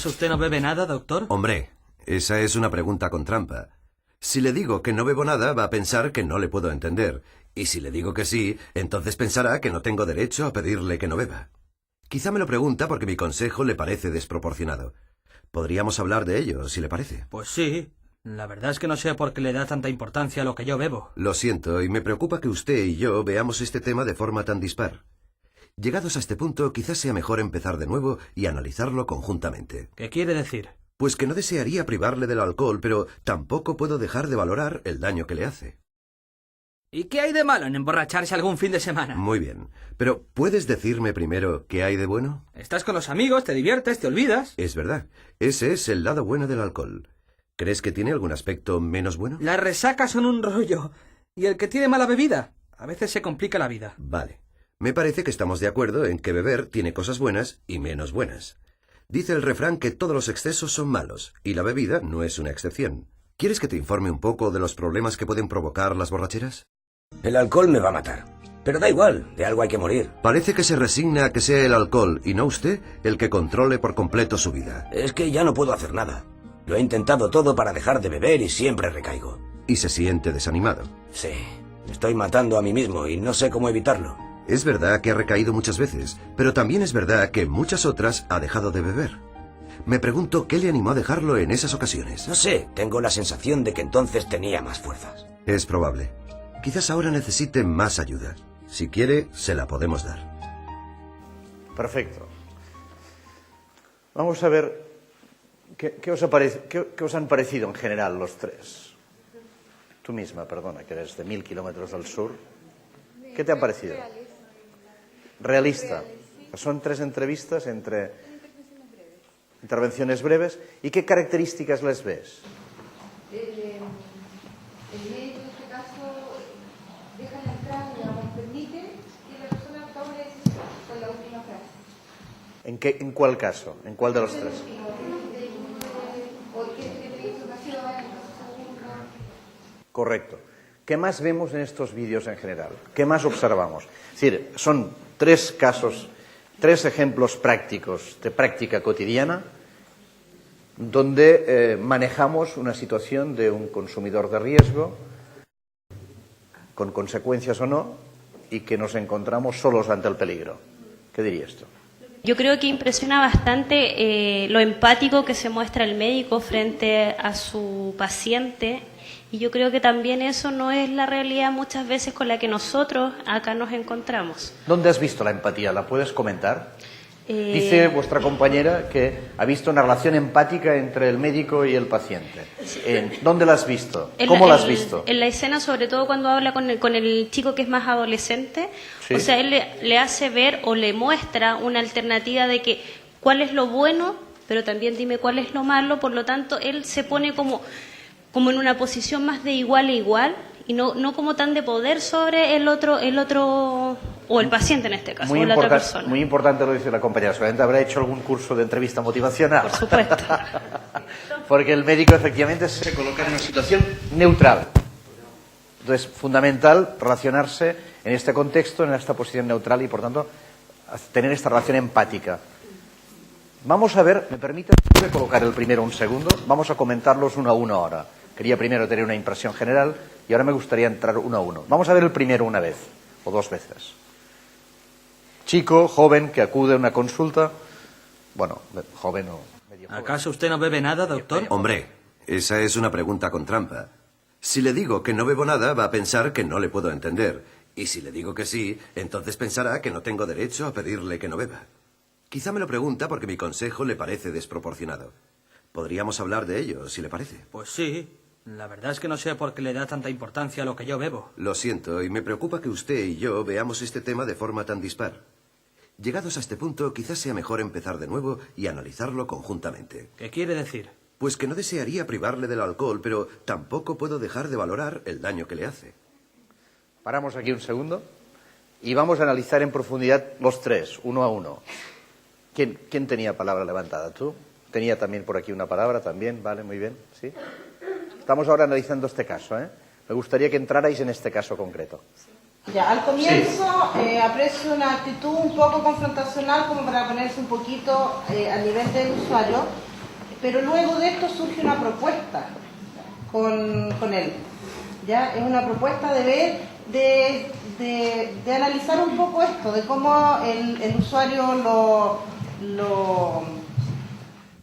¿Acaso usted no bebe nada, doctor? Hombre, esa es una pregunta con trampa. Si le digo que no bebo nada, va a pensar que no le puedo entender. Y si le digo que sí, entonces pensará que no tengo derecho a pedirle que no beba. Quizá me lo pregunta porque mi consejo le parece desproporcionado. Podríamos hablar de ello, si le parece. Pues sí. La verdad es que no sé por qué le da tanta importancia a lo que yo bebo. Lo siento, y me preocupa que usted y yo veamos este tema de forma tan dispar. Llegados a este punto, quizás sea mejor empezar de nuevo y analizarlo conjuntamente. ¿Qué quiere decir? Pues que no desearía privarle del alcohol, pero tampoco puedo dejar de valorar el daño que le hace. ¿Y qué hay de malo en emborracharse algún fin de semana? Muy bien, pero ¿puedes decirme primero qué hay de bueno? Estás con los amigos, te diviertes, te olvidas. Es verdad, ese es el lado bueno del alcohol. ¿Crees que tiene algún aspecto menos bueno? Las resacas son un rollo. Y el que tiene mala bebida, a veces se complica la vida. Vale. Me parece que estamos de acuerdo en que beber tiene cosas buenas y menos buenas. Dice el refrán que todos los excesos son malos, y la bebida no es una excepción. ¿Quieres que te informe un poco de los problemas que pueden provocar las borracheras? El alcohol me va a matar. Pero da igual, de algo hay que morir. Parece que se resigna a que sea el alcohol, y no usted, el que controle por completo su vida. Es que ya no puedo hacer nada. Lo he intentado todo para dejar de beber y siempre recaigo. Y se siente desanimado. Sí, me estoy matando a mí mismo y no sé cómo evitarlo. Es verdad que ha recaído muchas veces, pero también es verdad que en muchas otras ha dejado de beber. Me pregunto qué le animó a dejarlo en esas ocasiones. No sé, tengo la sensación de que entonces tenía más fuerzas. Es probable. Quizás ahora necesite más ayuda. Si quiere, se la podemos dar. Perfecto. Vamos a ver qué os han parecido en general los tres. Tú misma, perdona, que eres de 1000 kilómetros al sur. ¿Qué te ha parecido? Realista. Son tres entrevistas entre intervenciones breves. ¿Y qué características les ves? El médico en este caso deja la entrada, digamos, permite que la persona tome decisión con la última frase. ¿En cuál caso? ¿En cuál de los tres? Correcto. ¿Qué más vemos en estos vídeos en general? ¿Qué más observamos? Es decir, son tres casos, tres ejemplos prácticos de práctica cotidiana donde manejamos una situación de un consumidor de riesgo, con consecuencias o no, y que nos encontramos solos ante el peligro. ¿Qué diría esto? Yo creo que impresiona bastante lo empático que se muestra el médico frente a su paciente, y yo creo que también eso no es la realidad muchas veces con la que nosotros acá nos encontramos. ¿Dónde has visto la empatía? ¿La puedes comentar? Dice vuestra compañera que ha visto una relación empática entre el médico y el paciente. ¿Dónde la has visto? ¿Cómo la has visto? En la escena, sobre todo cuando habla con el chico que es más adolescente, Sí. o sea, él le hace ver o le muestra una alternativa de que cuál es lo bueno, pero también dime cuál es lo malo. Por lo tanto, él se pone como en una posición más de igual a igual y no como tan de poder sobre el otro o el paciente en este caso, o la otra persona. Muy importante lo dice la compañera. Seguramente habrá hecho algún curso de entrevista motivacional. Por supuesto. Porque el médico efectivamente se coloca en una situación neutral. Entonces, fundamental relacionarse en este contexto, en esta posición neutral y, por tanto, tener esta relación empática. Vamos a ver, ¿me permite colocar el primero un segundo? Vamos a comentarlos uno a uno ahora. Quería primero tener una impresión general y ahora me gustaría entrar uno a uno. Vamos a ver el primero una vez o dos veces. Chico, joven, que acude a una consulta. Bueno, joven o medio joven. ¿Acaso usted no bebe nada, doctor? Hombre, esa es una pregunta con trampa. Si le digo que no bebo nada, va a pensar que no le puedo entender. Y si le digo que sí, entonces pensará que no tengo derecho a pedirle que no beba. Quizá me lo pregunta porque mi consejo le parece desproporcionado. Podríamos hablar de ello, si le parece. Pues sí. La verdad es que no sé por qué le da tanta importancia a lo que yo bebo. Lo siento, y me preocupa que usted y yo veamos este tema de forma tan dispar. Llegados a este punto, quizás sea mejor empezar de nuevo y analizarlo conjuntamente. ¿Qué quiere decir? Pues que no desearía privarle del alcohol, pero tampoco puedo dejar de valorar el daño que le hace. Paramos aquí un segundo y vamos a analizar en profundidad los tres, uno a uno. ¿Quién tenía palabra levantada? ¿Tú? Tenía también por aquí una palabra también, vale, muy bien, ¿sí? Estamos ahora analizando este caso, ¿eh? Me gustaría que entrarais en este caso concreto. Ya, al comienzo aprecio una actitud un poco confrontacional como para ponerse un poquito a nivel del usuario, pero luego de esto surge una propuesta con él. ¿Ya? Es una propuesta de ver, de analizar un poco esto, de cómo el usuario lo...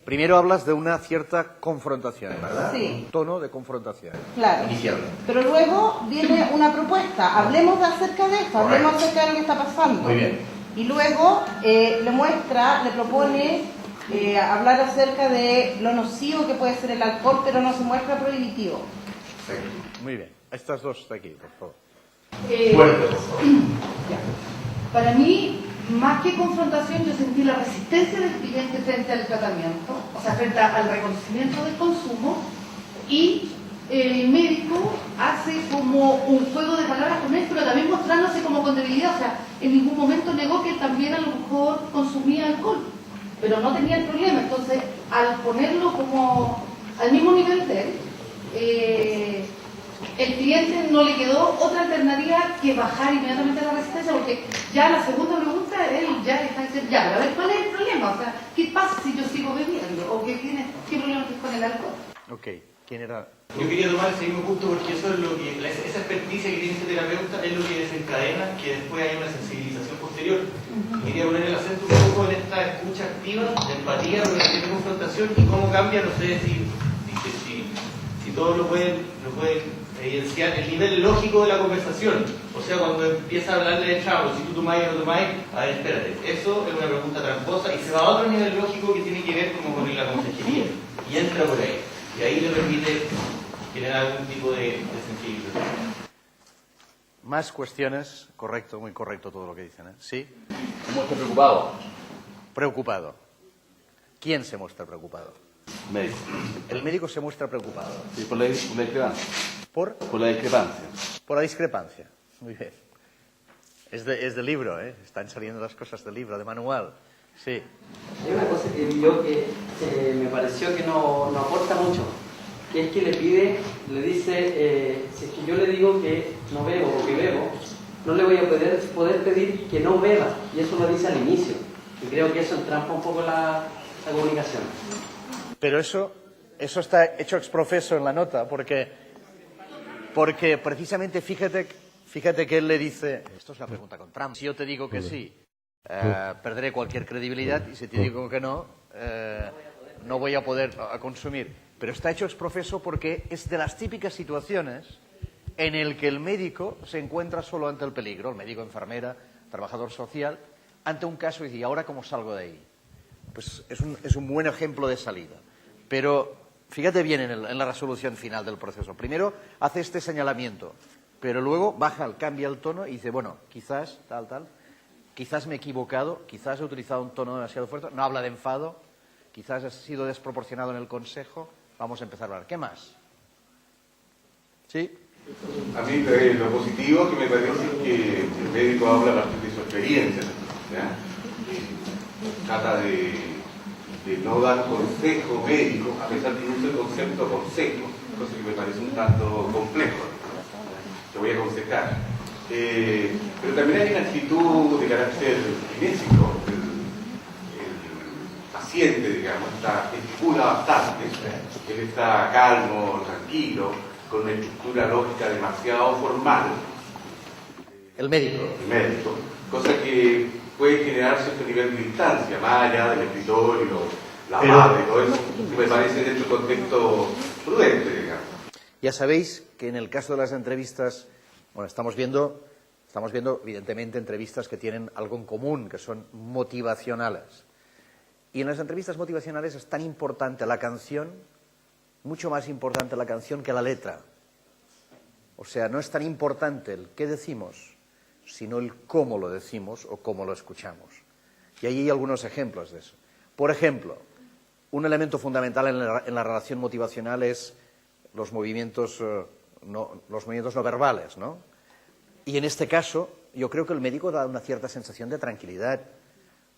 Primero hablas de una cierta confrontación, ¿verdad? Sí. Un tono de confrontación. Claro. Inicialmente. Pero luego viene una propuesta, hablemos acerca de esto, hablemos acerca de lo que está pasando. Muy bien. Y luego le propone hablar acerca de lo nocivo que puede ser el alcohol, pero no se muestra prohibitivo. Muy bien. Estas dos de aquí, por favor. Ya. Para mí, más que confrontación, yo sentí la resistencia del cliente frente al tratamiento, o sea, frente al reconocimiento del consumo, y el médico hace como un juego de palabras con él, pero también mostrándose como con debilidad, o sea, en ningún momento negó que él también a lo mejor consumía alcohol, pero no tenía el problema. Entonces, al ponerlo como al mismo nivel de él, el cliente no le quedó otra alternativa que bajar inmediatamente la resistencia, porque ya la segunda pregunta, él ya está diciendo, ya, pero a ver, ¿cuál es el problema? O sea, ¿qué pasa si yo sigo bebiendo? ¿O qué problema tienes con el alcohol? Ok. ¿Quién era? Yo quería tomar ese mismo punto porque eso es lo que, esa experticia que tiene este terapeuta es lo que desencadena que después haya una sensibilización posterior. Quería poner el acento un poco en esta escucha activa, de empatía, de confrontación y cómo cambia, no sé si todos lo pueden evidenciar, el nivel lógico de la conversación. O sea, cuando empieza a hablarle de chavo, si tú tomáis o no tomáis, a ver, espérate, eso es una pregunta tramposa y se va a otro nivel lógico que tiene que ver como con la consejería y entra por ahí. Y ahí le permite generar algún tipo de sensibilización. Más cuestiones. Correcto, muy correcto todo lo que dicen, ¿eh? ¿Sí? Se muestra preocupado. Preocupado. ¿Quién se muestra preocupado? Médico. El médico se muestra preocupado. Sí, por la discrepancia. ¿Por? Por la discrepancia. Por la discrepancia. Muy bien. Es de libro, ¿eh? Están saliendo las cosas del libro, de manual. Sí. Hay una cosa que vio que me pareció que no aporta mucho, que es que le dice, si es que yo le digo que no bebo o que bebo, no le voy a poder pedir que no beba, y eso lo dice al inicio, y creo que eso entrampa un poco la comunicación. Pero eso está hecho ex profeso en la nota, porque precisamente fíjate que él le dice, esto es una pregunta con trampa, si yo te digo que sí, perderé cualquier credibilidad, y si te digo que no, no voy a poder consumir. Pero está hecho ex profeso porque es de las típicas situaciones en el que el médico se encuentra solo ante el peligro, el médico, enfermera, trabajador social, ante un caso y dice, ¿y ahora cómo salgo de ahí? Pues es un buen ejemplo de salida. Pero fíjate bien en la resolución final del proceso. Primero hace este señalamiento, pero luego cambia el tono y dice, bueno, quizás quizás me he equivocado, quizás he utilizado un tono demasiado fuerte, no habla de enfado, quizás he sido desproporcionado en el consejo, vamos a empezar a hablar. ¿Qué más? ¿Sí? A mí lo positivo que me parece es que el médico habla a partir de su experiencia, ¿ya? Trata de no dar consejo médico, a pesar de que usa el concepto consejo, cosa que me parece un tanto complejo. Te voy a aconsejar. Pero también hay una actitud de carácter kinésico. El paciente, digamos, gesticula bastante. Él está calmo, tranquilo, con una estructura lógica demasiado formal. El médico. El médico. Cosa que puede generar cierto nivel de distancia, más allá del escritorio, la madre, todo eso, que me parece dentro de un contexto prudente, digamos. Ya sabéis que en el caso de las entrevistas, bueno, estamos viendo evidentemente entrevistas que tienen algo en común, que son motivacionales. Y en las entrevistas motivacionales es tan importante la canción, mucho más importante la canción que la letra. O sea, no es tan importante el qué decimos, sino el cómo lo decimos o cómo lo escuchamos. Y ahí hay algunos ejemplos de eso. Por ejemplo, un elemento fundamental en la relación motivacional es los movimientos no verbales, ¿no? Y en este caso, yo creo que el médico da una cierta sensación de tranquilidad.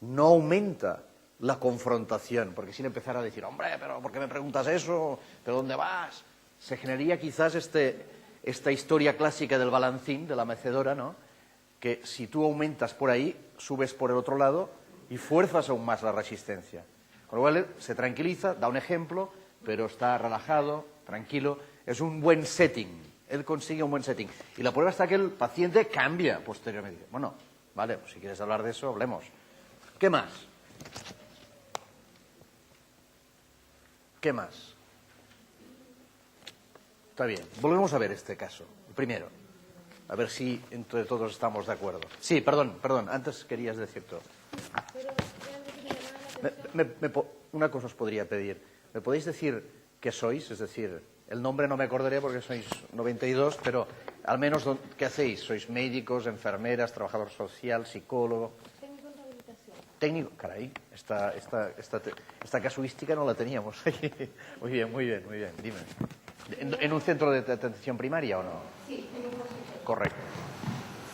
No aumenta la confrontación, porque si le empezara a decir, hombre, pero ¿por qué me preguntas eso? ¿Pero dónde vas? Se generaría quizás esta historia clásica del balancín, de la mecedora, ¿no? Que si tú aumentas por ahí, subes por el otro lado y fuerzas aún más la resistencia. Con lo cual se tranquiliza, da un ejemplo, pero está relajado, tranquilo. Es un buen setting. Él consigue un buen setting. Y la prueba está que el paciente cambia posteriormente. Bueno, vale, pues si quieres hablar de eso, hablemos. ¿Qué más? ¿Qué más? Está bien. Volvemos a ver este caso. El primero. A ver si entre todos estamos de acuerdo. Sí, perdón. Antes querías decir todo. Una cosa os podría pedir. ¿Me podéis decir qué sois? Es decir, el nombre no me acordaré porque sois 92, pero al menos ¿qué hacéis? ¿Sois médicos, enfermeras, trabajador social, psicólogo? Técnico en rehabilitación. Técnico, caray, esta casuística no la teníamos. Muy bien. Dime. ¿En un centro de atención primaria o no? Sí, en un consultorio. Correcto.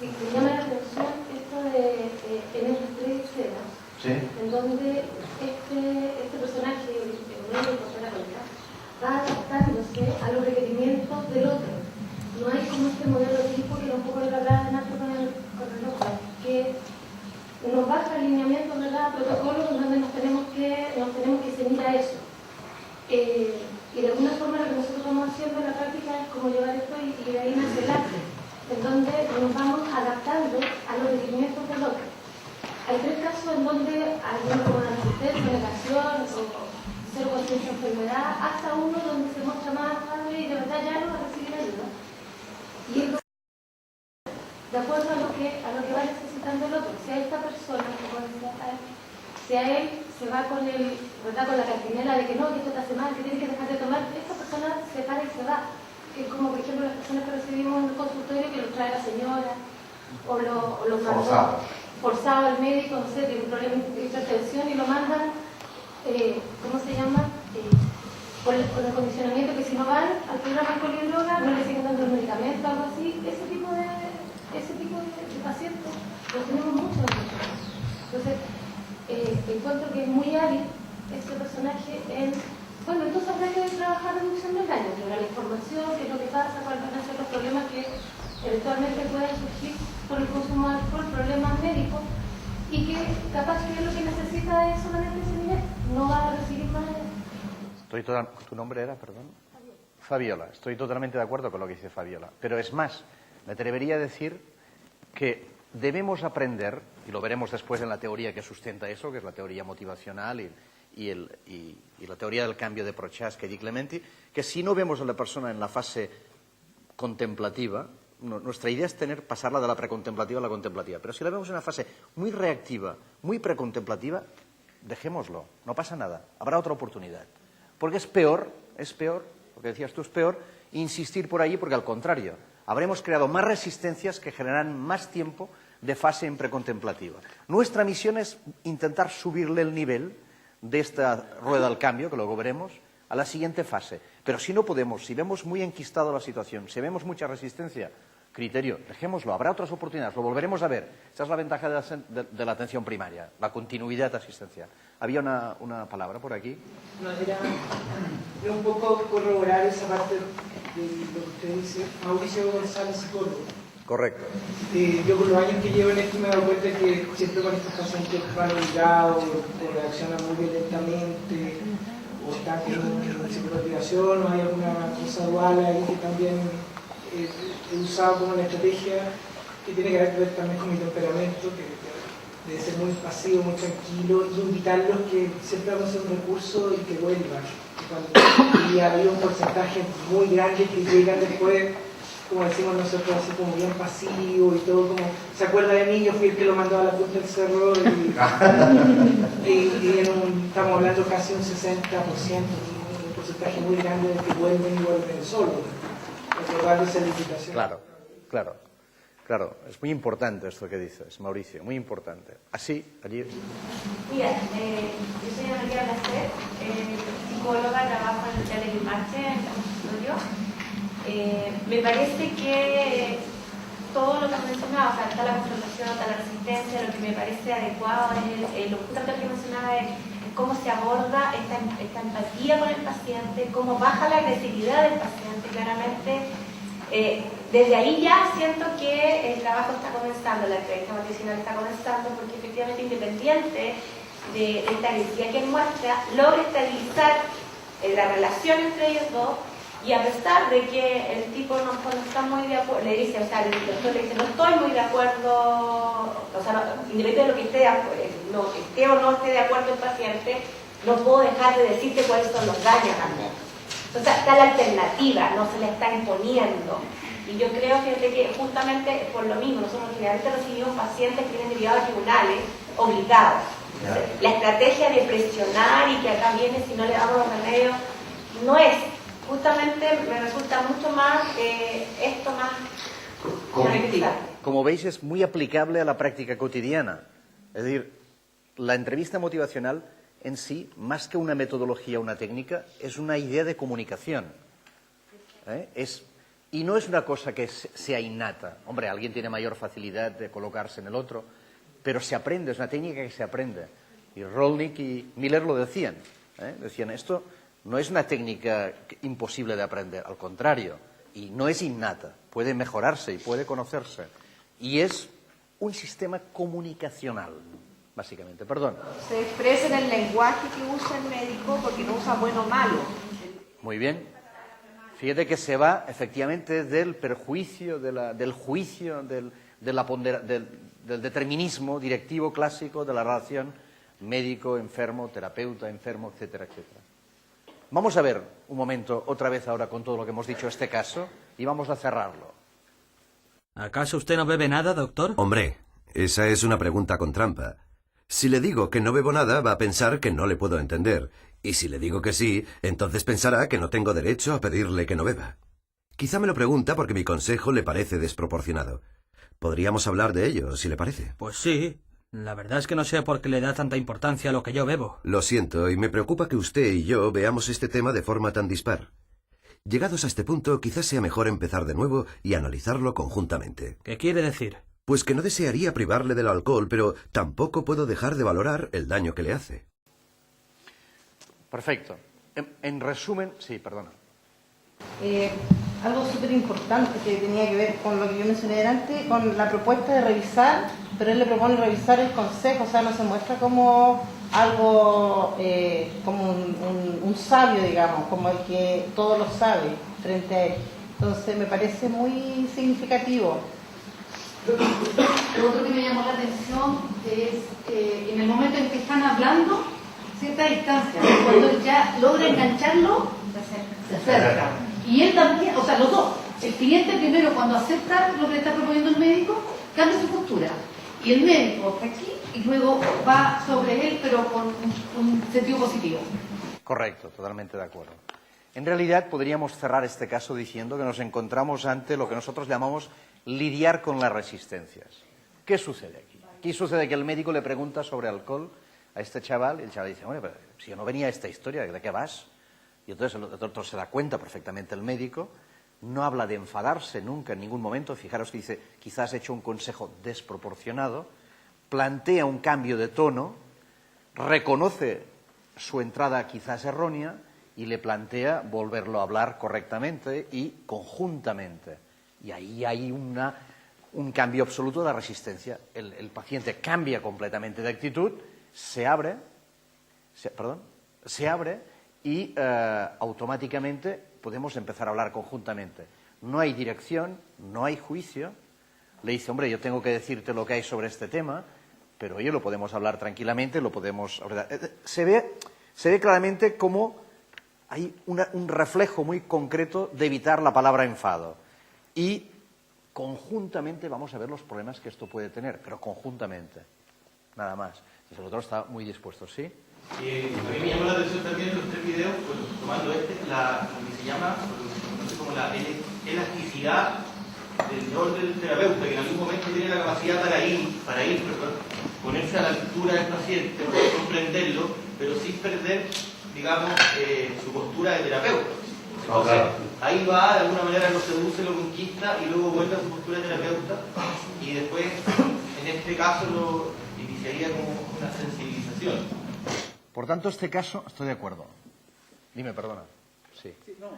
Sí, me llama la atención esto de en esas tres escenas, ¿sí? En donde este personaje, el médico terapeuta, va adaptándose a los requerimientos del otro. No hay como este modelo tipo que un poco lo hablaba de Nacho con el otro, que nos baja alineamientos, ¿verdad?, protocolos donde nos tenemos que ceñir a eso. Y de alguna forma lo que nosotros vamos haciendo en la práctica es como llevar esto y de ahí nace el arte, en donde nos vamos adaptando a los requerimientos del otro. Hay tres casos en donde hay uno como la resistencia, negación o cero conciencia de enfermedad, hasta uno donde se muestra más amable y de verdad ya no va a recibir ayuda. Y es de acuerdo a lo que va necesitando el otro. Si a esta persona, como decía él, si a él se va con la cantinela de que no, que esto te hace mal, que tienes que dejar de tomar, esta persona se para y se va. Que es como, por ejemplo, las personas que recibimos en el consultorio que los trae la señora, o los mandó forzado al médico, no sé, tiene un problema de hipertensión y lo mandan, ¿cómo se llama? Con el condicionamiento que si no van al programa alcohol y droga, no le siguen dando el medicamento, algo así. Ese tipo de pacientes los tenemos muchos. Entonces, encuentro que es muy hábil este personaje en... Bueno, entonces habrá que trabajar reducción del daño, la información, qué es lo que pasa, cuáles van a ser los problemas que eventualmente puedan surgir por el consumo de alcohol, problemas médicos, y que capaz que lo que necesita es solamente ese nivel, no va a recibir más. ¿Tu nombre era, perdón? Fabiola. Estoy totalmente de acuerdo con lo que dice Fabiola. Pero es más, me atrevería a decir que debemos aprender, y lo veremos después en la teoría que sustenta eso, que es la teoría motivacional y la teoría del cambio de Prochaska que di Clementi, que si no vemos a la persona en la fase contemplativa, nuestra idea es pasarla de la precontemplativa a la contemplativa, pero si la vemos en una fase muy reactiva, muy precontemplativa, dejémoslo, no pasa nada, habrá otra oportunidad. Porque es peor, lo que decías tú, es peor insistir por allí, porque al contrario, habremos creado más resistencias que generarán más tiempo de fase en precontemplativa. Nuestra misión es intentar subirle el nivel de esta rueda del cambio, que luego veremos, a la siguiente fase. Pero si no podemos, si vemos muy enquistado la situación, si vemos mucha resistencia, criterio, dejémoslo, habrá otras oportunidades, lo volveremos a ver. Esta es la ventaja de la atención primaria, la continuidad asistencial. Había una palabra por aquí. No, era un poco corroborar esa parte de lo que usted dice. Mauricio González, psicólogo. Correcto. Yo con los años que llevo en esto me he dado cuenta que siempre con estos pacientes van obligados o reaccionan muy violentamente o están en psicomotivación o hay alguna cosa dual ahí que también he usado como una estrategia que tiene que ver también con mi temperamento, que debe ser muy pasivo, muy tranquilo, y invitarlos que siempre vamos a hacer un recurso y que vuelvan. Y ha habido un porcentaje muy grande que llegan después, como decimos nosotros, así como bien pasivo y todo, como, ¿se acuerda de mí? Yo fui el que lo mandó a la punta del cerro y estamos hablando casi un 60%, un porcentaje muy grande de que vuelven y vuelven solos, recordando esa limitación. Claro, es muy importante esto que dices, Mauricio, muy importante. Así, allí... Mira, yo soy Ana María Blaser, psicóloga, trabajo en el Hotel de Marche, en el consultorio. Me parece que todo lo que has mencionado, o sea, está la confrontación, está la resistencia, lo que me parece adecuado es lo que mencionaba es cómo se aborda esta empatía con el paciente, cómo baja la agresividad del paciente, claramente. Desde ahí ya siento que el trabajo está comenzando, la entrevista motivacional está comenzando, porque efectivamente independiente de esta necesidad que él muestra, logra estabilizar la relación entre ellos dos, y a pesar de que el tipo no está muy de acuerdo, le dice, o sea, el doctor le dice, no estoy muy de acuerdo, o sea, independientemente de lo que esté o no esté de acuerdo el paciente, no puedo dejar de decirte cuáles son los daños también. Entonces está la alternativa, no se le está imponiendo. Y yo creo que justamente por lo mismo, nosotros generalmente recibimos pacientes que vienen derivados a tribunales obligados. La estrategia de presionar y que acá viene si no le damos los remedios no es. Justamente me resulta mucho más esto más Como veis, es muy aplicable a la práctica cotidiana. Es decir, la entrevista motivacional en sí, más que una metodología o una técnica, es una idea de comunicación. Y no es una cosa que sea innata. Hombre, alguien tiene mayor facilidad de colocarse en el otro, pero se aprende, es una técnica que se aprende. Y Rolnick y Miller lo decían. Decían, esto no es una técnica imposible de aprender, al contrario, y no es innata, puede mejorarse y puede conocerse. Y es un sistema comunicacional, básicamente. Perdón. Se expresa en el lenguaje que usa el médico, porque no usa bueno o malo. Muy bien. Fíjate que se va efectivamente del perjuicio, del juicio, del determinismo directivo clásico de la relación médico-enfermo, terapeuta-enfermo, etcétera, etcétera. Vamos a ver un momento, otra vez ahora con todo lo que hemos dicho este caso, y vamos a cerrarlo. ¿Acaso usted no bebe nada, doctor? Hombre, esa es una pregunta con trampa. Si le digo que no bebo nada, va a pensar que no le puedo entender. Y si le digo que sí, entonces pensará que no tengo derecho a pedirle que no beba. Quizá me lo pregunta porque mi consejo le parece desproporcionado. Podríamos hablar de ello, si le parece. Pues sí. La verdad es que no sé por qué le da tanta importancia a lo que yo bebo. Lo siento, y me preocupa que usted y yo veamos este tema de forma tan dispar. Llegados a este punto, quizás sea mejor empezar de nuevo y analizarlo conjuntamente. ¿Qué quiere decir? Pues que no desearía privarle del alcohol, pero tampoco puedo dejar de valorar el daño que le hace. Perfecto. En resumen, sí, perdona. Algo súper importante que tenía que ver con lo que yo mencioné antes, con la propuesta de revisar, pero él le propone revisar el consejo, o sea, no se muestra como algo, como un sabio, digamos, como el que todo lo sabe frente a él. Entonces me parece muy significativo. Lo otro que me llamó la atención es en el momento en que están hablando, cierta distancia, cuando él ya logra engancharlo, se acerca. Y él también, o sea, los dos. El cliente primero, cuando acepta lo que le está proponiendo el médico, cambia su postura. Y el médico está aquí y luego va sobre él, pero con un sentido positivo. Correcto, totalmente de acuerdo. En realidad podríamos cerrar este caso diciendo que nos encontramos ante lo que nosotros llamamos lidiar con las resistencias. ¿Qué sucede aquí? Aquí sucede que el médico le pregunta sobre alcohol a este chaval y el chaval dice, bueno, pero si yo no venía a esta historia, ¿de qué vas? Y entonces el otro se da cuenta perfectamente, el médico, no habla de enfadarse nunca en ningún momento, fijaros que dice, quizás he hecho un consejo desproporcionado, plantea un cambio de tono, reconoce su entrada quizás errónea y le plantea volverlo a hablar correctamente y conjuntamente. Y ahí hay un cambio absoluto de la resistencia. El paciente cambia completamente de actitud, se abre y automáticamente podemos empezar a hablar conjuntamente. No hay dirección, no hay juicio. Le dice, hombre, yo tengo que decirte lo que hay sobre este tema, pero oye, lo podemos hablar tranquilamente, lo podemos... Se ve claramente cómo hay un reflejo muy concreto de evitar la palabra enfado. Y conjuntamente vamos a ver los problemas que esto puede tener, pero conjuntamente, nada más. Entonces el otro está muy dispuesto, ¿sí? A mí me llamó la atención también los tres videos, pues, tomando lo que se llama, no sé, como la elasticidad del rol del terapeuta, que en algún momento tiene la capacidad para ponerse a la altura del paciente, poder comprenderlo, pero sin perder, digamos, su postura de terapeuta. Entonces, ahí va, de alguna manera lo seduce, lo conquista y luego vuelve a su postura de terapeuta y después, en este caso, lo iniciaría como una sensibilización. Por tanto, este caso, estoy de acuerdo. Dime, perdona. Sí. Creo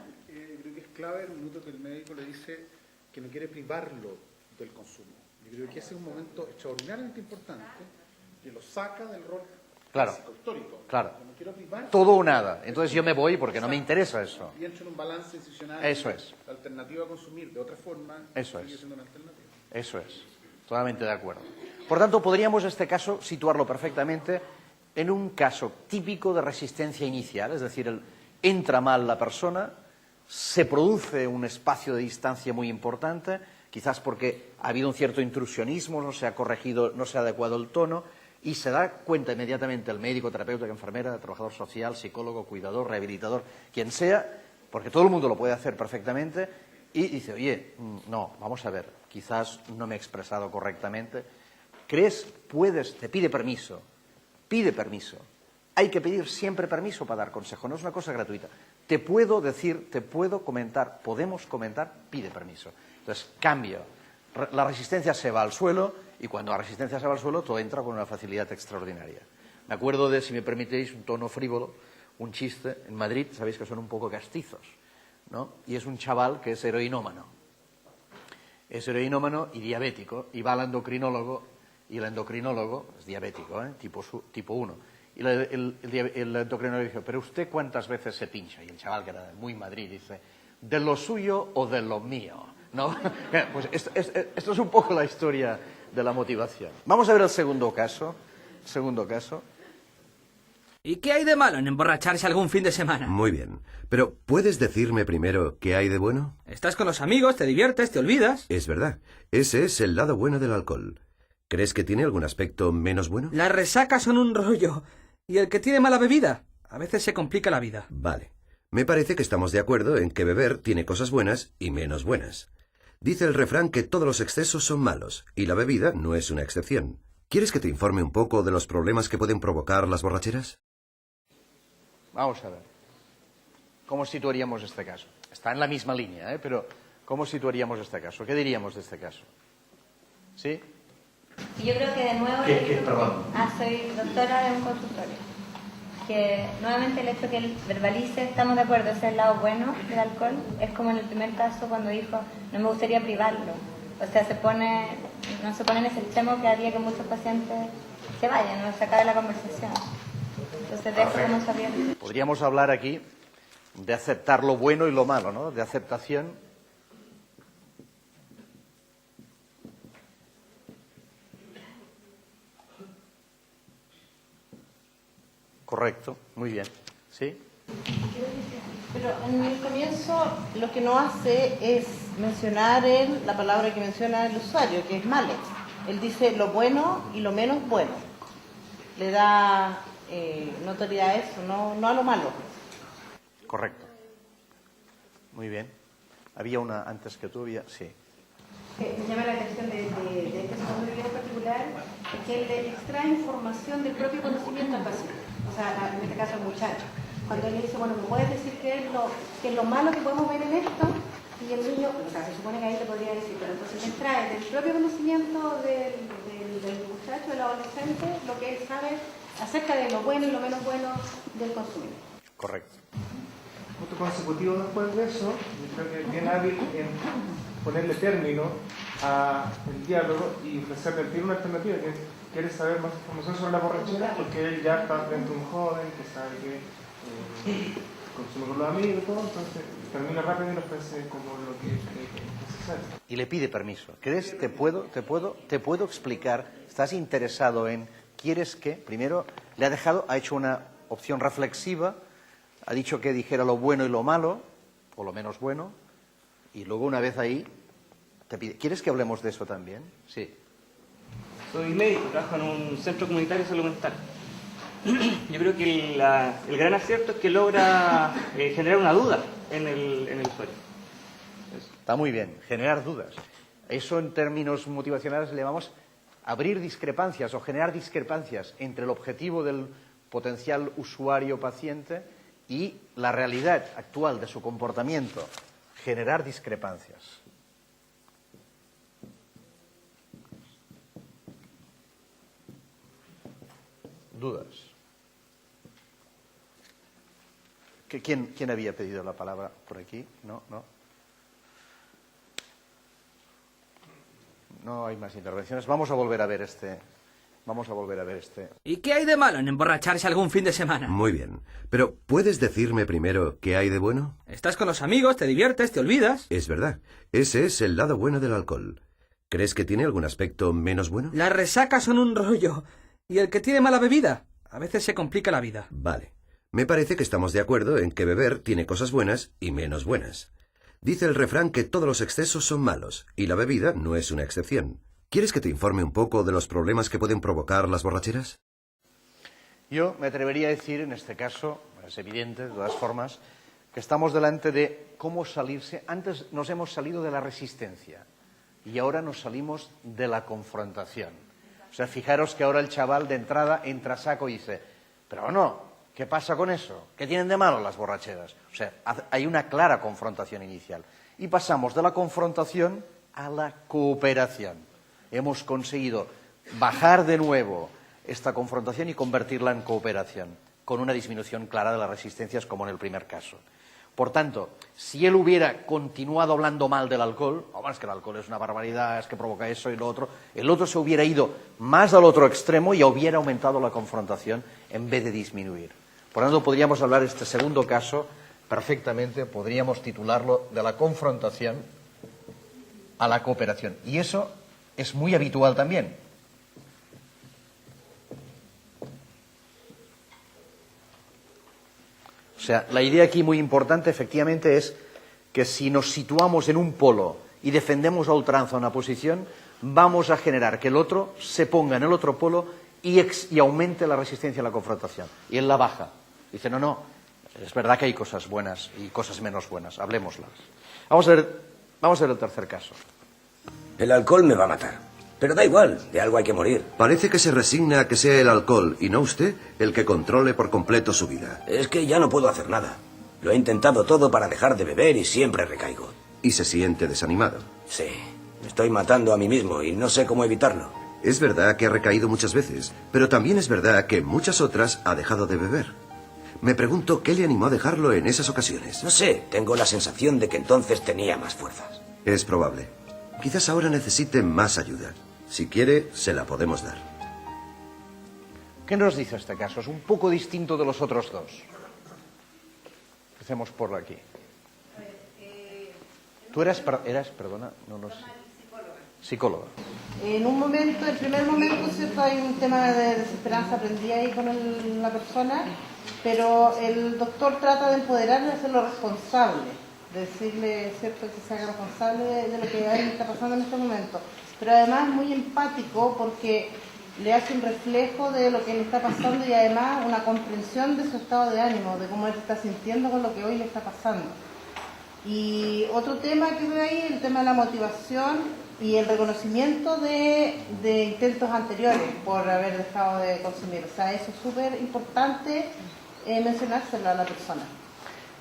que es clave el minuto que el médico le dice que no quiere privarlo del consumo. Yo creo que ese es un momento extraordinariamente importante, que lo saca del rol Claro, histórico. claro. No quiero privar. Todo o nada. Entonces yo me voy porque no me interesa eso. Y entro en un balance decisional. Eso es. La alternativa a consumir de otra forma Eso sigue es. siendo una alternativa. Eso es. Totalmente de acuerdo. Por tanto, podríamos este caso situarlo perfectamente en un caso típico de resistencia inicial, es decir, entra mal la persona, se produce un espacio de distancia muy importante, quizás porque ha habido un cierto intrusionismo, no se ha corregido, no se ha adecuado el tono, y se da cuenta inmediatamente el médico, terapeuta, enfermera, trabajador social, psicólogo, cuidador, rehabilitador, quien sea, porque todo el mundo lo puede hacer perfectamente, y dice, oye, no, vamos a ver, quizás no me he expresado correctamente. ¿Crees? Puedes, te pide permiso. Pide permiso. Hay que pedir siempre permiso para dar consejo, no es una cosa gratuita. Te puedo decir, te puedo comentar, podemos comentar, pide permiso. Entonces, cambia. La resistencia se va al suelo y cuando la resistencia se va al suelo todo entra con una facilidad extraordinaria. Me acuerdo de, si me permitéis, un tono frívolo, un chiste. En Madrid, sabéis que son un poco castizos, ¿no? Y es un chaval que es heroinómano. Es heroinómano y diabético y va al endocrinólogo y el endocrinólogo es diabético, tipo 1. Y el endocrinólogo dice, pero ¿usted cuántas veces se pincha? Y el chaval, que era de muy Madrid, dice, ¿de lo suyo o de lo mío? ¿No? Pues esto es un poco la historia de la motivación. Vamos a ver el segundo caso. ¿Y qué hay de malo en emborracharse algún fin de semana? Muy bien. Pero, ¿puedes decirme primero qué hay de bueno? Estás con los amigos, te diviertes, te olvidas. Es verdad. Ese es el lado bueno del alcohol. ¿Crees que tiene algún aspecto menos bueno? Las resacas son un rollo. Y el que tiene mala bebida, a veces se complica la vida. Vale. Me parece que estamos de acuerdo en que beber tiene cosas buenas y menos buenas. Dice el refrán que todos los excesos son malos, y la bebida no es una excepción. ¿Quieres que te informe un poco de los problemas que pueden provocar las borracheras? Vamos a ver. ¿Cómo situaríamos este caso? Está en la misma línea, pero ¿cómo situaríamos este caso? ¿Qué diríamos de este caso? ¿Sí? Yo creo que de nuevo... Perdón. Soy doctora de un consultorio. Que nuevamente el hecho que él verbalice, estamos de acuerdo, ese es el lado bueno del alcohol, es como en el primer caso cuando dijo, no me gustaría privarlo. O sea, no se pone en ese extremo que haría que muchos pacientes se vayan, no se acabe la conversación. Entonces, de eso vamos a ver. Podríamos hablar aquí de aceptar lo bueno y lo malo, ¿no? De aceptación. Correcto, muy bien. ¿Sí? Pero en el comienzo lo que no hace es mencionar la palabra que menciona el usuario, que es males. Él dice lo bueno y lo menos bueno. Le da notoriedad a eso, no a lo malo. Correcto. Muy bien. Había una antes que tú, sí. Me llama la atención de este segundo video en particular, que él le extrae información del propio conocimiento al paciente, o sea, en este caso al muchacho. Cuando él le dice, bueno, ¿me puedes decir qué es lo malo que podemos ver en esto? Y el niño, o sea, se supone que ahí te podría decir, pero entonces le extrae del propio conocimiento del muchacho, del adolescente, lo que él sabe acerca de lo bueno y lo menos bueno del consumidor. Correcto. Punto consecutivo después de eso, yo creo que es bien hábil en ponerle término al diálogo y ofrecerle al tiro una alternativa, que quiere saber más información sobre la borrachera, porque él ya está frente a un joven que sabe que consume con los amigos y todo, entonces termina rápido y le ofrece como lo que es necesario. Y le pide permiso. ¿Crees? ¿Te puedo explicar? ¿Estás interesado en, quieres que? Primero, ha hecho una opción reflexiva, ha dicho que dijera lo bueno y lo malo, o lo menos bueno, y luego una vez ahí, te pide, ¿quieres que hablemos de eso también? Sí. Soy médico, trabajo en un centro comunitario de salud mental. Yo creo que el gran acierto es que logra generar una duda en el usuario. Está muy bien, generar dudas. Eso en términos motivacionales le llamamos abrir discrepancias o generar discrepancias entre el objetivo del potencial usuario paciente y la realidad actual de su comportamiento. Generar discrepancias. Dudas. ¿Quién había pedido la palabra por aquí? No. No hay más intervenciones. Vamos a volver a ver este Vamos a volver a ver este. ¿Y qué hay de malo en emborracharse algún fin de semana? Muy bien. Pero, ¿puedes decirme primero qué hay de bueno? Estás con los amigos, te diviertes, te olvidas. Es verdad. Ese es el lado bueno del alcohol. ¿Crees que tiene algún aspecto menos bueno? Las resacas son un rollo. Y el que tiene mala bebida, a veces se complica la vida. Vale. Me parece que estamos de acuerdo en que beber tiene cosas buenas y menos buenas. Dice el refrán que todos los excesos son malos, y la bebida no es una excepción. ¿Quieres que te informe un poco de los problemas que pueden provocar las borracheras? Yo me atrevería a decir, en este caso, es evidente, de todas formas, que estamos delante de cómo salirse. Antes nos hemos salido de la resistencia y ahora nos salimos de la confrontación. O sea, fijaros que ahora el chaval de entrada entra a saco y dice, pero no, ¿qué pasa con eso? ¿Qué tienen de malo las borracheras? O sea, hay una clara confrontación inicial. Y pasamos de la confrontación a la cooperación. Hemos conseguido bajar de nuevo esta confrontación y convertirla en cooperación, con una disminución clara de las resistencias, como en el primer caso. Por tanto, si él hubiera continuado hablando mal del alcohol, es que el alcohol es una barbaridad, es que provoca eso y lo otro, el otro se hubiera ido más al otro extremo y hubiera aumentado la confrontación en vez de disminuir. Por tanto, podríamos hablar de este segundo caso perfectamente, podríamos titularlo de la confrontación a la cooperación. Y eso es muy habitual también. O sea, la idea aquí muy importante efectivamente es que si nos situamos en un polo y defendemos a ultranza una posición, vamos a generar que el otro se ponga en el otro polo y aumente la resistencia a la confrontación. Y él la baja. Dice, no, es verdad que hay cosas buenas y cosas menos buenas, hablemoslas. Vamos a ver el tercer caso. El alcohol me va a matar. Pero da igual, de algo hay que morir. Parece que se resigna a que sea el alcohol, y no usted, el que controle por completo su vida. Es que ya no puedo hacer nada. Lo he intentado todo para dejar de beber y siempre recaigo. Y se siente desanimado. Sí, me estoy matando a mí mismo y no sé cómo evitarlo. Es verdad que ha recaído muchas veces, pero también es verdad que en muchas otras ha dejado de beber. Me pregunto qué le animó a dejarlo en esas ocasiones. No sé, tengo la sensación de que entonces tenía más fuerzas. Es probable. Quizás ahora necesite más ayuda. Si quiere, se la podemos dar. ¿Qué nos dice este caso? Es un poco distinto de los otros dos. Empecemos por aquí. Tú eras, perdona, no lo sé. Psicóloga. En un momento, el primer momento, ¿cierto? Hay un tema de desesperanza aprendida ahí con la persona, pero el doctor trata de empoderarle y hacerlo responsable, de decirle, ¿cierto?, que se haga responsable de lo que a él está pasando en este momento. Pero además muy empático porque le hace un reflejo de lo que le está pasando y además una comprensión de su estado de ánimo, de cómo él está sintiendo con lo que hoy le está pasando. Y otro tema que veo ahí, el tema de la motivación y el reconocimiento de intentos anteriores por haber dejado de consumir. O sea, eso es súper importante mencionárselo a la persona.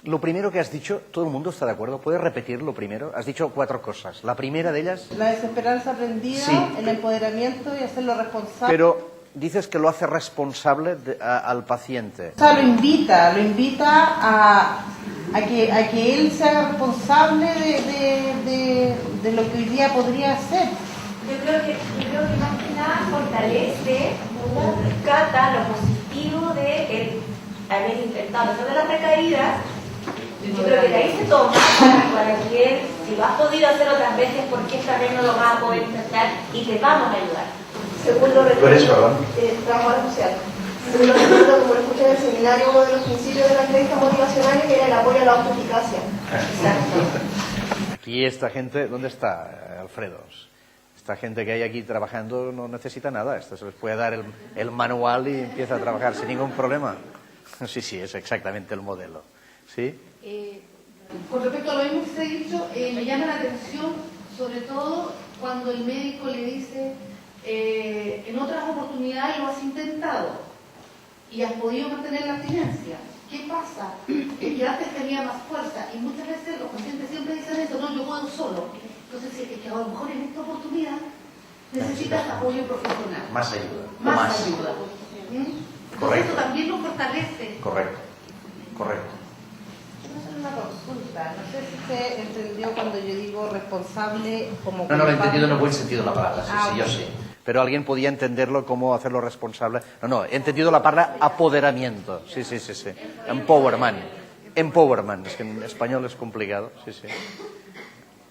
Lo primero que has dicho, ¿todo el mundo está de acuerdo? ¿Puedes repetir lo primero? Has dicho 4 cosas. La primera de ellas... La desesperanza aprendida, sí. El empoderamiento y hacerlo responsable. Pero dices que lo hace responsable al paciente. O sea, lo invita a que él se haga responsable de lo que hoy día podría hacer. Yo creo que más que nada fortalece o rescata lo positivo de él haber intentado hacer de las recaídas. Yo creo que de ahí se toma para que él, si lo has podido hacer otras veces, ¿por qué esta vez no lo vas a poder intentar? Y te vamos a ayudar. Segundo recuerdo, trabajo social. Segundo recuerdo, como lo escuché en el seminario, uno de los principios de las creencias motivacionales era el apoyo a la autoeficacia. Exacto. Aquí esta gente, ¿dónde está Alfredo? Esta gente que hay aquí trabajando no necesita nada. Esto se les puede dar el manual y empieza a trabajar sin ningún problema. Sí, es exactamente el modelo. ¿Sí? Con respecto a lo mismo que se ha dicho, me llama la atención, sobre todo cuando el médico le dice, en otras oportunidades lo has intentado y has podido mantener la abstinencia. ¿Qué pasa? Que antes tenía más fuerza y muchas veces los pacientes siempre dicen eso, no, yo puedo solo. Entonces, es que a lo mejor en esta oportunidad necesitas apoyo profesional. Más ayuda. Más ayuda. Correcto. Eso también lo fortalece. Correcto. Una consulta, no sé si se entendió cuando yo digo responsable como... No, lo he entendido en el buen sentido de la palabra, sí, yo sí. pero alguien podía entenderlo como hacerlo responsable. No, he entendido la palabra apoderamiento. Sí. Empowerment. Empowerment, es que en español es complicado. Sí.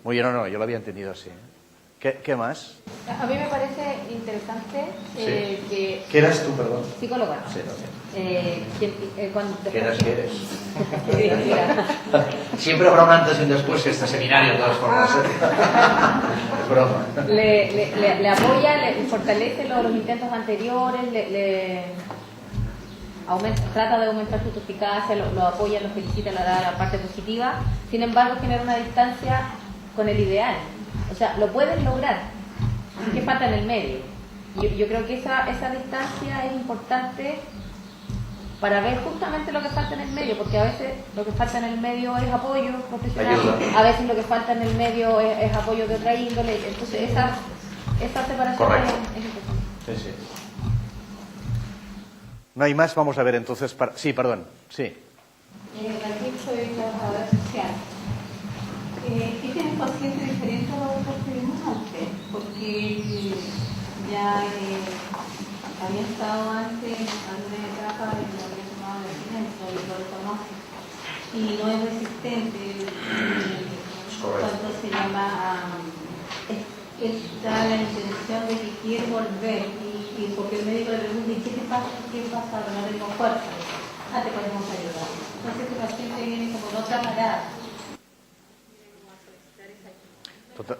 Muy bien, yo lo había entendido así. ¿Qué más? A mí me parece interesante que... ¿Qué eras tú, perdón? Psicóloga. Sí, ¿Qué eres? Siempre habrá un antes y un después de este seminario, de todas formas. Es broma. Le apoya, le fortalece los intentos anteriores, trata de aumentar su eficacia, lo apoya, lo felicita, le da la parte positiva. Sin embargo, genera una distancia con el ideal. O sea, lo pueden lograr. ¿Qué falta en el medio? Yo creo que esa distancia es importante para ver justamente lo que falta en el medio, porque a veces lo que falta en el medio es apoyo profesional, a veces lo que falta en el medio es apoyo de otra índole. Entonces esa separación es importante. Sí. No hay más, vamos a ver entonces. Sí, perdón. Sí. Aquí soy trabajadora social. Este es un paciente diferente a lo que vimos antes, porque ya había estado antes en una etapa de lo que tomaba medicamento y lo reconoce, y no es resistente. Cuando se llama, está la intención de que quiere volver, y porque el médico le pregunta, ¿y qué pasa? No tengo fuerza. Te podemos ayudar. Entonces el paciente viene como en otra parada.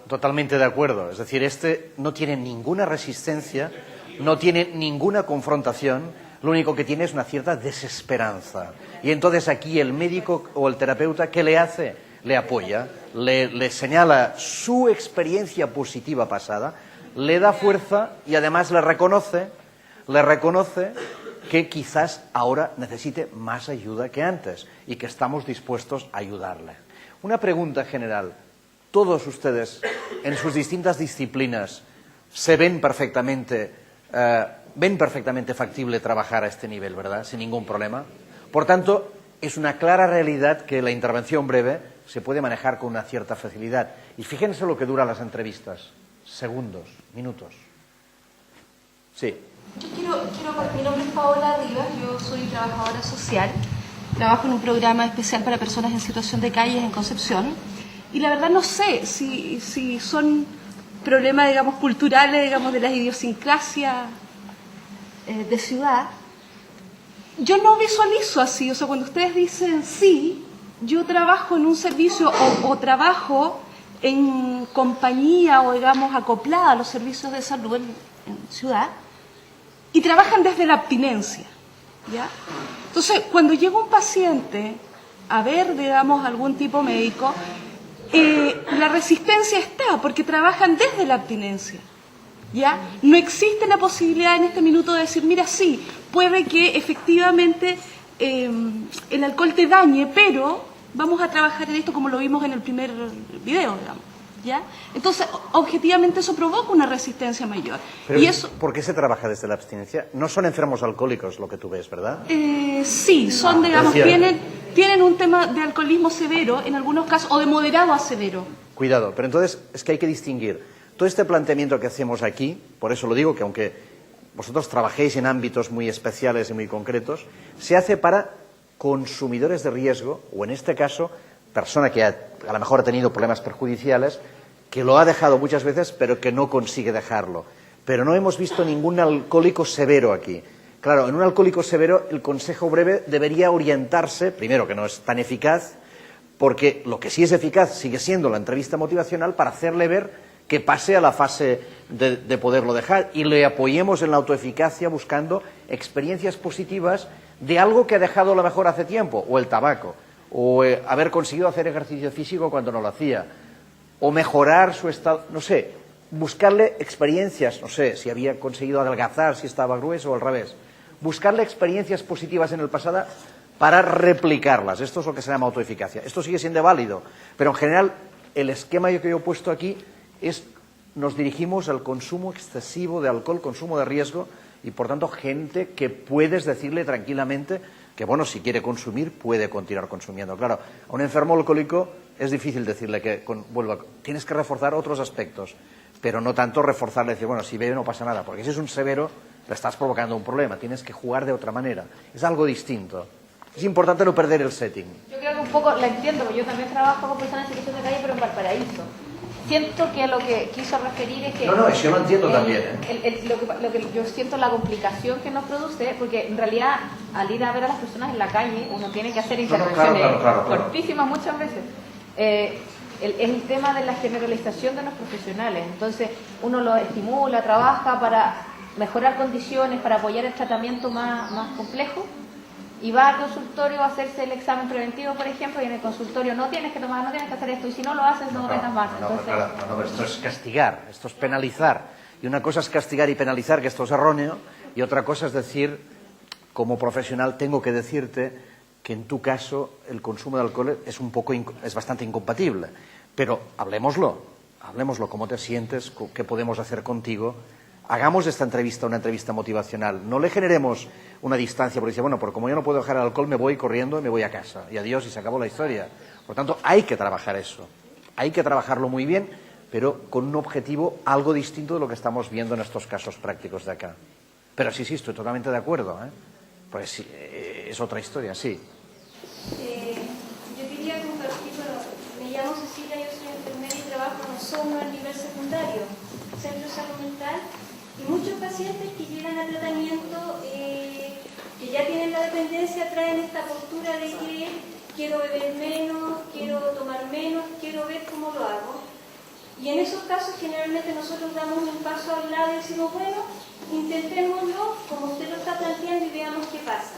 Totalmente de acuerdo. Es decir, este no tiene ninguna resistencia, no tiene ninguna confrontación, lo único que tiene es una cierta desesperanza. Y entonces aquí el médico o el terapeuta, ¿qué le hace? Le apoya, le señala su experiencia positiva pasada, le da fuerza y además le reconoce que quizás ahora necesite más ayuda que antes y que estamos dispuestos a ayudarle. Una pregunta general. Todos ustedes, en sus distintas disciplinas, se ven perfectamente factible trabajar a este nivel, ¿verdad? Sin ningún problema. Por tanto, es una clara realidad que la intervención breve se puede manejar con una cierta facilidad. Y fíjense lo que duran las entrevistas. Segundos, minutos. Sí. Mi nombre es Paola Rivas, yo soy trabajadora social. Trabajo en un programa especial para personas en situación de calle en Concepción. Y la verdad no sé si son problemas, digamos, culturales, digamos, de las idiosincrasias de ciudad. Yo no visualizo así, o sea, cuando ustedes dicen sí, yo trabajo en un servicio o trabajo en compañía o, digamos, acoplada a los servicios de salud en ciudad, y trabajan desde la abstinencia, ¿ya? Entonces, cuando llega un paciente a ver, digamos, algún tipo médico, la resistencia está, porque trabajan desde la abstinencia, ¿ya? No existe la posibilidad en este minuto de decir, mira, sí, puede que efectivamente el alcohol te dañe, pero vamos a trabajar en esto como lo vimos en el primer video, digamos, ¿ya? Entonces, objetivamente eso provoca una resistencia mayor. Pero y eso, ¿por qué se trabaja desde la abstinencia? No son enfermos alcohólicos lo que tú ves, ¿verdad? Sí, son, digamos, tienen un tema de alcoholismo severo, en algunos casos, o de moderado a severo. Cuidado, pero entonces es que hay que distinguir. Todo este planteamiento que hacemos aquí, por eso lo digo, que aunque vosotros trabajéis en ámbitos muy especiales y muy concretos, se hace para consumidores de riesgo, o en este caso, persona que a lo mejor ha tenido problemas perjudiciales, que lo ha dejado muchas veces, pero que no consigue dejarlo. Pero no hemos visto ningún alcohólico severo aquí. Claro, en un alcohólico severo el consejo breve debería orientarse, primero que no es tan eficaz, porque lo que sí es eficaz sigue siendo la entrevista motivacional para hacerle ver que pase a la fase de poderlo dejar y le apoyemos en la autoeficacia buscando experiencias positivas de algo que ha dejado a lo mejor hace tiempo, o el tabaco, o haber conseguido hacer ejercicio físico cuando no lo hacía, o mejorar su estado, no sé, buscarle experiencias, no sé, si había conseguido adelgazar, si estaba grueso o al revés. Buscarle experiencias positivas en el pasado para replicarlas. Esto es lo que se llama autoeficacia. Esto sigue siendo válido, pero en general el esquema que yo he puesto aquí es, nos dirigimos al consumo excesivo de alcohol, consumo de riesgo, y por tanto gente que puedes decirle tranquilamente que, bueno, si quiere consumir, puede continuar consumiendo. Claro, a un enfermo alcohólico es difícil decirle que vuelva. Tienes que reforzar otros aspectos. pero no tanto reforzarle y decir, bueno, si bebe no pasa nada, porque si es un severo, le estás provocando un problema, tienes que jugar de otra manera, es algo distinto. Es importante no perder el setting. Yo creo que un poco la entiendo, porque yo también trabajo con personas en situación de calle, pero en Valparaíso. Siento que lo que quiso referir es que... No, eso yo lo entiendo también. Lo que yo siento la complicación que nos produce, porque en realidad al ir a ver a las personas en la calle, uno tiene que hacer intervenciones cortísimas muchas veces. El tema de la generalización de los profesionales. Entonces uno los estimula, trabaja para mejorar condiciones, para apoyar el tratamiento más complejo. Y va al consultorio a hacerse el examen preventivo, por ejemplo, y en el consultorio no tienes que tomar, no tienes que hacer esto, y si no lo haces no vengas más. Pero esto es castigar, esto es penalizar. Y una cosa es castigar y penalizar, que esto es erróneo, y otra cosa es decir, como profesional tengo que decirte que en tu caso el consumo de alcohol es bastante incompatible. Pero hablemoslo, cómo te sientes, qué podemos hacer contigo. Hagamos de esta entrevista una entrevista motivacional. No le generemos una distancia porque dice, bueno, como yo no puedo dejar el alcohol, me voy corriendo y me voy a casa. Y adiós, y se acabó la historia. Por tanto, hay que trabajar eso. Hay que trabajarlo muy bien, pero con un objetivo algo distinto de lo que estamos viendo en estos casos prácticos de acá. Pero sí, estoy totalmente de acuerdo. Pues sí, es otra historia, sí. Yo quería compartir, me llamo Cecilia, yo soy enfermera y trabajo en Osorno a nivel secundario, Centro de Salud Mental. Y muchos pacientes que llegan a tratamiento, que ya tienen la dependencia, traen esta postura de que quiero beber menos, quiero tomar menos, quiero ver cómo lo hago. Y en esos casos generalmente nosotros damos un paso al lado y decimos, bueno, intentémoslo como usted lo está planteando y veamos qué pasa.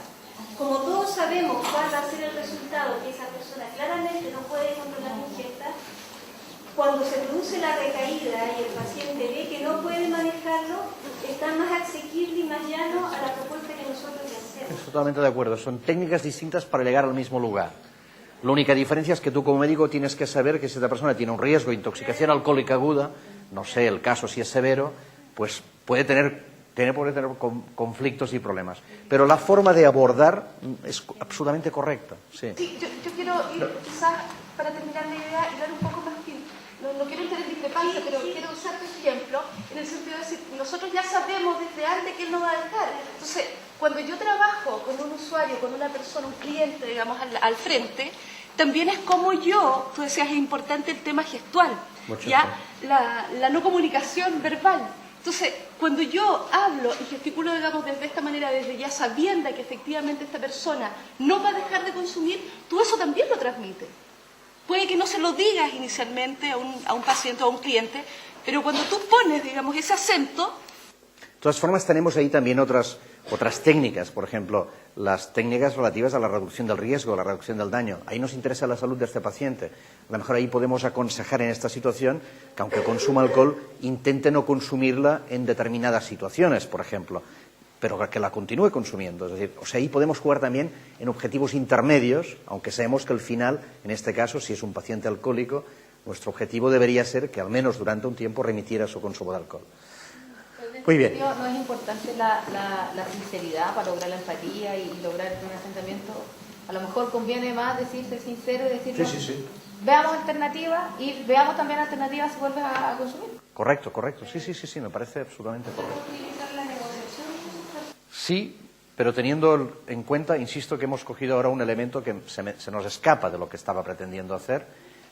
Como todos sabemos cuál va a ser el resultado, que esa persona claramente no puede controlar la ingesta, cuando se produce la recaída y el paciente ve que no puede manejarlo, está más asequible y más llano a la propuesta que nosotros le hacemos. Estoy totalmente de acuerdo. Son técnicas distintas para llegar al mismo lugar. La única diferencia es que tú como médico tienes que saber que si esta persona tiene un riesgo de intoxicación alcohólica aguda, no sé el caso si es severo, pues puede tener conflictos y problemas. Pero la forma de abordar es absolutamente correcta. Sí, yo quiero ir quizás para terminar la idea y dar un poco más fin. No quiero entrar en discrepancia, pero quiero usar tu ejemplo en el sentido de decir, nosotros ya sabemos desde antes que él no va a dejar. Entonces, cuando yo trabajo con un usuario, con una persona, un cliente, digamos, al frente, también es como yo, tú decías, es importante el tema gestual, ya la no comunicación verbal. Entonces, cuando yo hablo y gesticulo, digamos, desde esta manera, desde ya sabiendo que efectivamente esta persona no va a dejar de consumir, tú eso también lo transmites. Puede que no se lo digas inicialmente a un paciente o a un cliente, pero cuando tú pones, digamos, ese acento... De todas formas, tenemos ahí también otras técnicas, por ejemplo, las técnicas relativas a la reducción del riesgo, la reducción del daño. Ahí nos interesa la salud de este paciente. A lo mejor ahí podemos aconsejar en esta situación que aunque consuma alcohol, intente no consumirla en determinadas situaciones, por ejemplo, pero que la continúe consumiendo. Es decir, ahí podemos jugar también en objetivos intermedios, aunque sabemos que al final, en este caso, si es un paciente alcohólico, nuestro objetivo debería ser que al menos durante un tiempo remitiera su consumo de alcohol. Muy bien. ¿No es importante la sinceridad para lograr la empatía y lograr un asentamiento? A lo mejor conviene más ser sincero y decir, sí. Veamos alternativas y veamos también alternativas si vuelves a consumir. Correcto. Sí, me parece absolutamente correcto. Sí, pero teniendo en cuenta, insisto, que hemos cogido ahora un elemento que se nos escapa de lo que estaba pretendiendo hacer,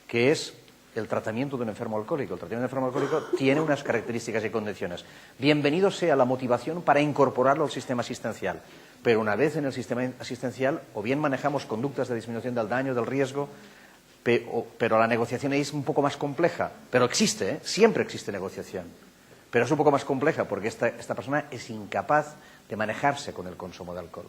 que es el tratamiento de un enfermo alcohólico. El tratamiento de un enfermo alcohólico tiene unas características y condiciones. Bienvenido sea la motivación para incorporarlo al sistema asistencial, pero una vez en el sistema asistencial, o bien manejamos conductas de disminución del daño, del riesgo, pero la negociación ahí es un poco más compleja. Pero existe, siempre existe negociación. Pero es un poco más compleja porque esta persona es incapaz de manejarse con el consumo de alcohol.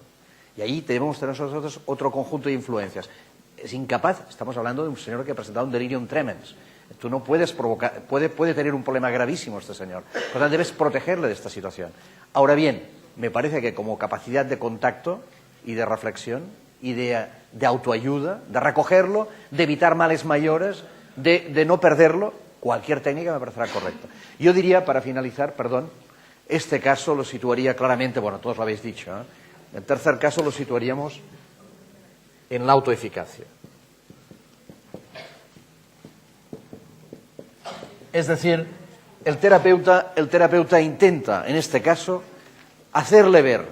Y ahí debemos tener nosotros otro conjunto de influencias. Es incapaz, estamos hablando de un señor que ha presentado un delirium tremens. Tú no puedes provocar, puede tener un problema gravísimo este señor. Por lo tanto, debes protegerle de esta situación. Ahora bien, me parece que como capacidad de contacto y de reflexión y de autoayuda, de recogerlo, de evitar males mayores, de no perderlo, cualquier técnica me parecerá correcta. Yo diría, para finalizar, este caso lo situaría claramente, bueno, todos lo habéis dicho, ¿eh? El tercer caso lo situaríamos en la autoeficacia. Es decir, el terapeuta intenta, en este caso, hacerle ver,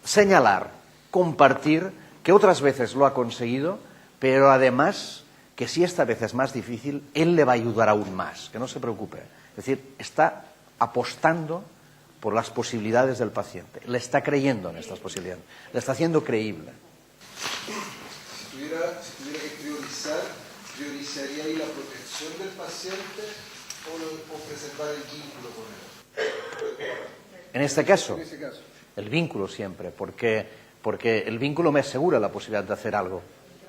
señalar, compartir que otras veces lo ha conseguido, pero además que si esta vez es más difícil, él le va a ayudar aún más, que no se preocupe. Es decir, está apostando por las posibilidades del paciente, le está creyendo en estas posibilidades, le está haciendo creíble. Si tuviera que priorizar, ¿priorizaría ahí la protección del paciente o preservar el vínculo con él? En este caso, el vínculo siempre, porque el vínculo me asegura la posibilidad de hacer algo.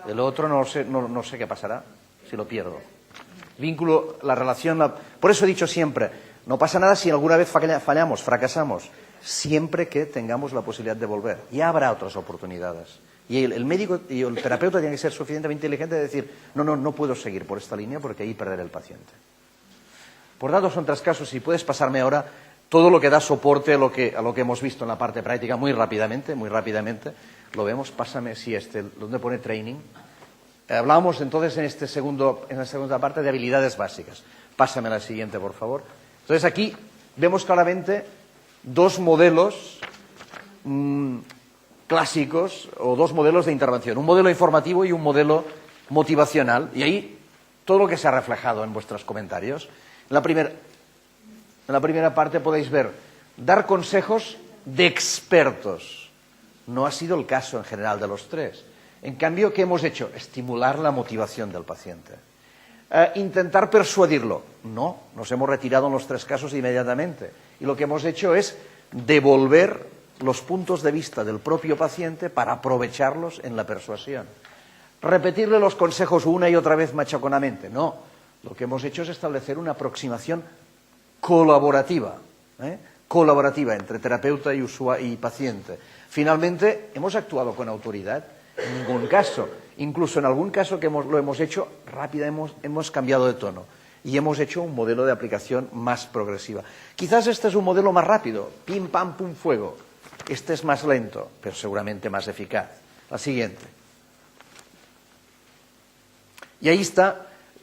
El otro no sé qué pasará si lo pierdo. Vínculo, la relación... Por eso he dicho siempre, no pasa nada si alguna vez fallamos, fracasamos, siempre que tengamos la posibilidad de volver. Ya habrá otras oportunidades. Y el médico y el terapeuta tiene que ser suficientemente inteligente de decir, no puedo seguir por esta línea porque ahí perderé el paciente. Por tanto, son 3 casos. Si puedes pasarme ahora todo lo que da soporte a lo que hemos visto en la parte práctica muy rápidamente, lo vemos. Pásame, sí, donde pone training. Hablábamos entonces en la segunda parte de habilidades básicas. Pásame la siguiente, por favor. Entonces aquí vemos claramente 2 modelos clásicos o 2 modelos de intervención. Un modelo informativo y un modelo motivacional. Y ahí todo lo que se ha reflejado en vuestros comentarios. En la primera parte podéis ver dar consejos de expertos. No ha sido el caso en general de los 3. En cambio, ¿qué hemos hecho? Estimular la motivación del paciente. Intentar persuadirlo. No, nos hemos retirado en los 3 casos inmediatamente. Y lo que hemos hecho es devolver los puntos de vista del propio paciente para aprovecharlos en la persuasión. Repetirle los consejos una y otra vez machaconamente. No, lo que hemos hecho es establecer una aproximación colaborativa entre terapeuta y paciente. Finalmente, hemos actuado con autoridad. En ningún caso, incluso en algún caso que lo hemos hecho rápida, hemos cambiado de tono y hemos hecho un modelo de aplicación más progresiva. Quizás este es un modelo más rápido, pim, pam, pum, fuego. Este es más lento, pero seguramente más eficaz. La siguiente. Y ahí están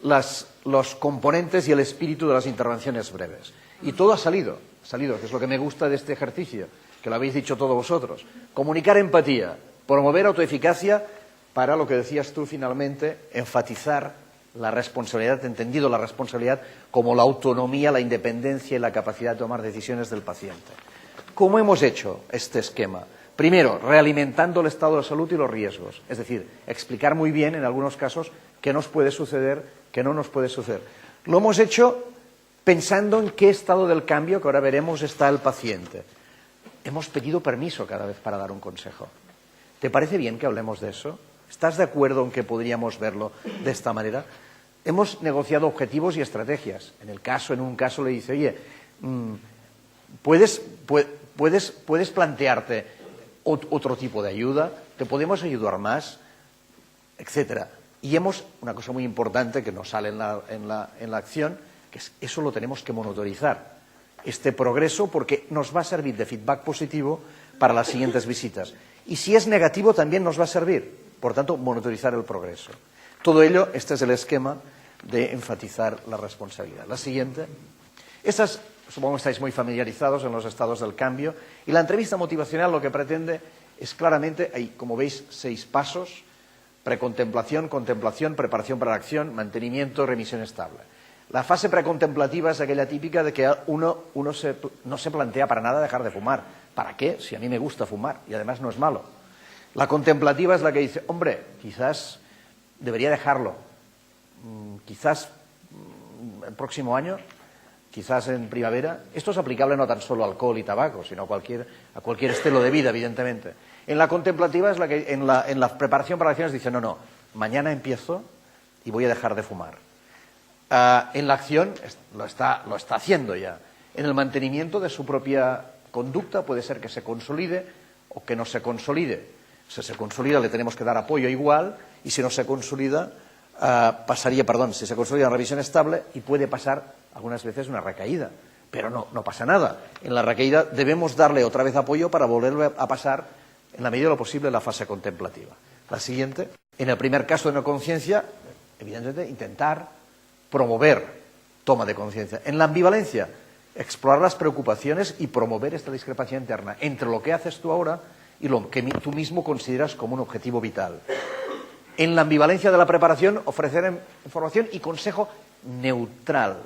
los componentes y el espíritu de las intervenciones breves. Y todo ha salido, que es lo que me gusta de este ejercicio, que lo habéis dicho todos vosotros. Comunicar empatía, promover autoeficacia para lo que decías tú finalmente, enfatizar la responsabilidad, entendido la responsabilidad como la autonomía, la independencia y la capacidad de tomar decisiones del paciente. ¿Cómo hemos hecho este esquema? Primero, realimentando el estado de salud y los riesgos. Es decir, explicar muy bien en algunos casos qué nos puede suceder, qué no nos puede suceder. Lo hemos hecho pensando en qué estado del cambio, que ahora veremos, está el paciente. Hemos pedido permiso cada vez para dar un consejo. ¿Te parece bien que hablemos de eso? ¿Estás de acuerdo en que podríamos verlo de esta manera? Hemos negociado objetivos y estrategias. En un caso le dice, oye, puedes plantearte otro tipo de ayuda, te podemos ayudar más, etcétera. Y una cosa muy importante que nos sale en la acción, que es eso lo tenemos que monitorizar, este progreso, porque nos va a servir de feedback positivo para las siguientes visitas. Y si es negativo también nos va a servir, por tanto, monitorizar el progreso. Todo ello, este es el esquema de enfatizar la responsabilidad. La siguiente. Estas, supongo que estáis muy familiarizados en los estados del cambio, y la entrevista motivacional lo que pretende es claramente, hay, como veis, 6 pasos: precontemplación, contemplación, preparación para la acción, mantenimiento, remisión estable. La fase precontemplativa es aquella típica de que uno no se plantea para nada dejar de fumar. ¿Para qué? Si a mí me gusta fumar y además no es malo. La contemplativa es la que dice, hombre, quizás debería dejarlo. Quizás el próximo año, quizás en primavera. Esto es aplicable no tan solo a alcohol y tabaco, sino a cualquier estilo de vida, evidentemente. En la contemplativa es la que en la preparación para acciones dice, no, mañana empiezo y voy a dejar de fumar. En la acción lo está haciendo ya. En el mantenimiento de su propia conducta puede ser que se consolide o que no se consolide. Si se consolida le tenemos que dar apoyo igual, y si no se consolida si se consolida una revisión estable, y puede pasar algunas veces una recaída, pero no pasa nada. En la recaída debemos darle otra vez apoyo para volver a pasar en la medida de lo posible la fase contemplativa. La siguiente. En el primer caso de no conciencia, evidentemente intentar promover toma de conciencia. En la ambivalencia, explorar las preocupaciones y promover esta discrepancia interna entre lo que haces tú ahora y lo que tú mismo consideras como un objetivo vital. En la ambivalencia de la preparación, ofrecer información y consejo neutral.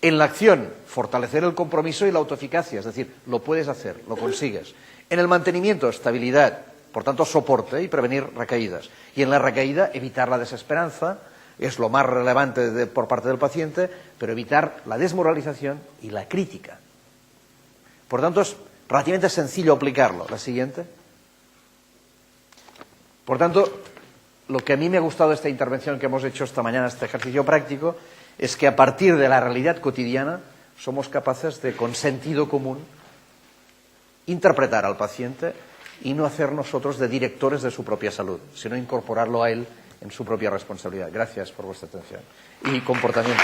En la acción, fortalecer el compromiso y la autoeficacia, es decir, lo puedes hacer, lo consigues. En el mantenimiento, estabilidad, por tanto, soporte y prevenir recaídas. Y en la recaída, evitar la desesperanza, es lo más relevante por parte del paciente, pero evitar la desmoralización y la crítica. Por tanto, es relativamente sencillo aplicarlo. La siguiente. Por tanto, lo que a mí me ha gustado de esta intervención que hemos hecho esta mañana, este ejercicio práctico, es que a partir de la realidad cotidiana somos capaces de, con sentido común, interpretar al paciente y no hacer nosotros de directores de su propia salud, sino incorporarlo a él en su propia responsabilidad. Gracias por vuestra atención y comportamiento.